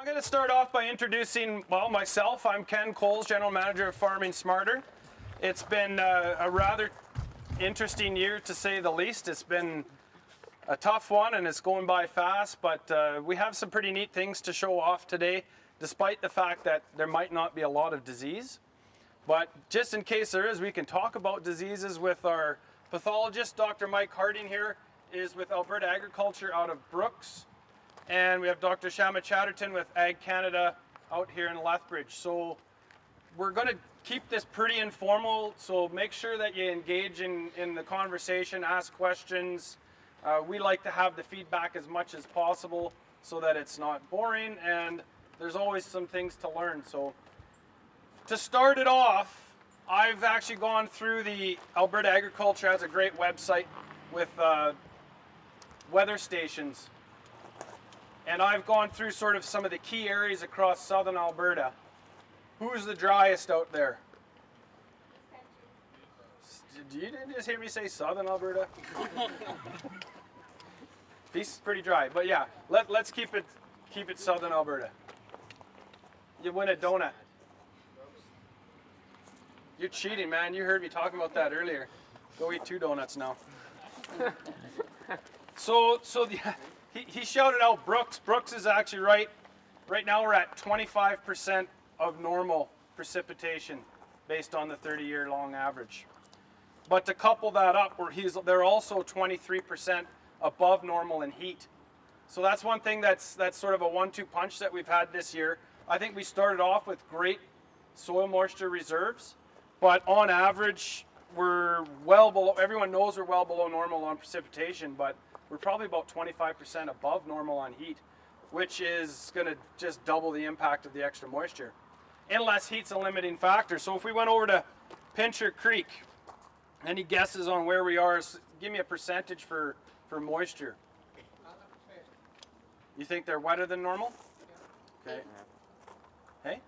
going to start off by introducing, well, myself. I'm Ken Coles, General Manager of Farming Smarter. It's been a rather interesting year, to say the least. It's been a tough one, and it's going by fast, but we have some pretty neat things to show off today, despite the fact that there might not be a lot of disease. But just in case there is, we can talk about diseases with our pathologist. Dr. Mike Harding here is with Alberta Agriculture out of Brooks. And we have Dr. Shama Chatterton with Ag Canada out here in Lethbridge. So we're going to keep this pretty informal, so make sure that you engage in the conversation, ask questions. We like to have the feedback as much as possible so that it's not boring, and there's always some things to learn. So to start it off, I've actually gone through the Alberta Agriculture has a great website with weather stations. And I've gone through sort of some of the key areas across southern Alberta. Who's the driest out there? Did you just hear me say southern Alberta? This is pretty dry, but yeah, let's keep it southern Alberta. You win a donut. You're cheating, man. You heard me talking about that earlier. Go eat 2 donuts now. He shouted out Brooks. Brooks is actually right. Right now we're at 25% of normal precipitation based on the 30-year long average. But to couple that up, they're also 23% above normal in heat. So that's one thing that's sort of a 1-2 punch that we've had this year. I think we started off with great soil moisture reserves, but on average we're well below. Everyone knows we're well below normal on precipitation, but we're probably about 25% above normal on heat, which is going to just double the impact of the extra moisture, unless heat's a limiting factor. So if we went over to Pincher Creek, any guesses on where we are? Give me a percentage for moisture. You think they're wetter than normal? Okay. Hey?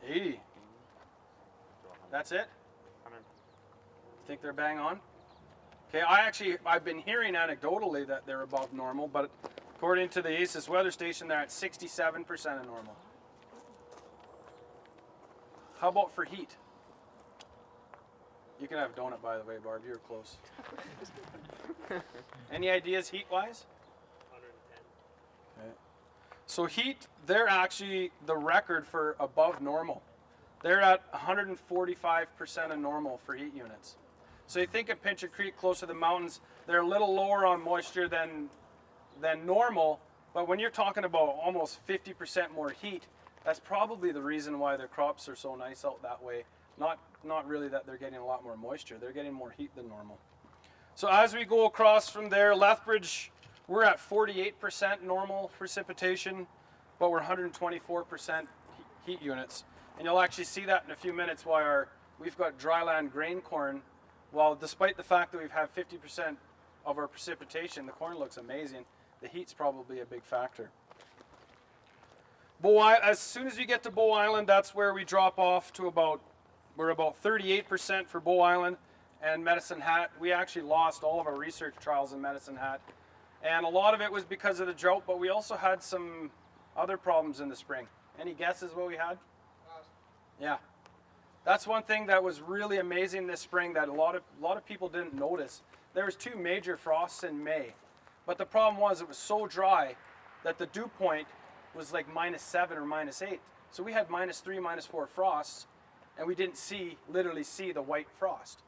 80. That's it? Think they're bang on? Okay, I've been hearing anecdotally that they're above normal, but according to the ACES weather station, they're at 67% of normal. How about for heat? You can have a donut, by the way, Barb. You're close. Any ideas heat-wise? 110. Okay. So heat, they're actually the record for above normal. They're at 145% of normal for heat units. So you think of Pincher Creek close to the mountains, they're a little lower on moisture than normal, but when you're talking about almost 50% more heat, that's probably the reason why their crops are so nice out that way. Not really that they're getting a lot more moisture, they're getting more heat than normal. So as we go across from there, Lethbridge, we're at 48% normal precipitation, but we're 124% heat units. And you'll actually see that in a few minutes why we've got dryland grain corn. Well, despite the fact that we've had 50% of our precipitation, the corn looks amazing. The heat's probably a big factor. As soon as you get to Bow Island, that's where we drop off to we're about 38% for Bow Island and Medicine Hat. We actually lost all of our research trials in Medicine Hat. And a lot of it was because of the drought, but we also had some other problems in the spring. Any guesses what we had? Yeah. That's one thing that was really amazing this spring that a lot of people didn't notice. There was 2 major frosts in May, but the problem was it was so dry that the dew point was like -7 or -8. So we had -3, -4 frosts, and we didn't literally see the white frost.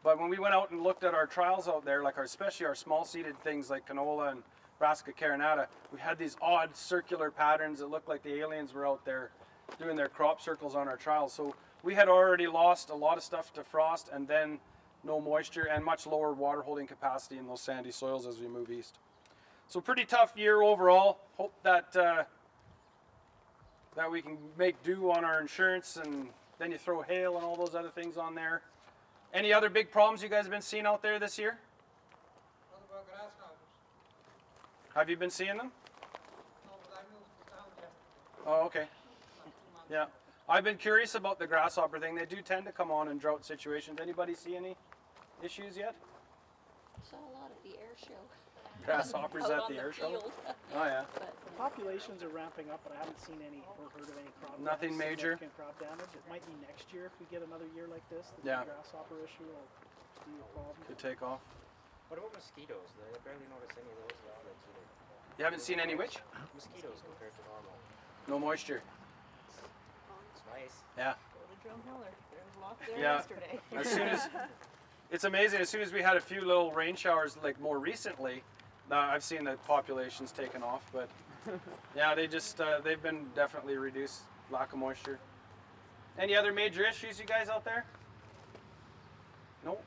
But when we went out and looked at our trials out there, like especially our small seeded things like canola and brassica carinata, we had these odd circular patterns that looked like the aliens were out there doing their crop circles on our trials. So we had already lost a lot of stuff to frost, and then no moisture and much lower water holding capacity in those sandy soils as we move east. So pretty tough year overall. Hope that that we can make do on our insurance, and then you throw hail and all those other things on there. Any other big problems you guys have been seeing out there this year? What about grasshoppers? Have you been seeing them? No, but I moved to town yesterday. Oh, okay. Yeah, I've been curious about the grasshopper thing. They do tend to come on in drought situations. Anybody see any issues yet? Saw a lot at the air show. Grasshoppers Out at on the air show? field. Oh yeah. But, The populations are ramping up, but I haven't seen any or heard of any crop Nothing damage, major? significant crop damage. It might be next year if we get another year like this. Yeah. The grasshopper issue will be a problem. Could take off. What about mosquitoes? I barely notice any of those violets either. You haven't seen any which? Mosquitoes compared to normal. No moisture. It's nice. Yeah. Go to Drumheller. There was lots there Yeah. yesterday. As soon as it's amazing. As soon as we had a few little rain showers, like more recently, I've seen the populations taken off. But yeah, they just they've been definitely reduced. Lack of moisture. Any other major issues, you guys out there? Nope.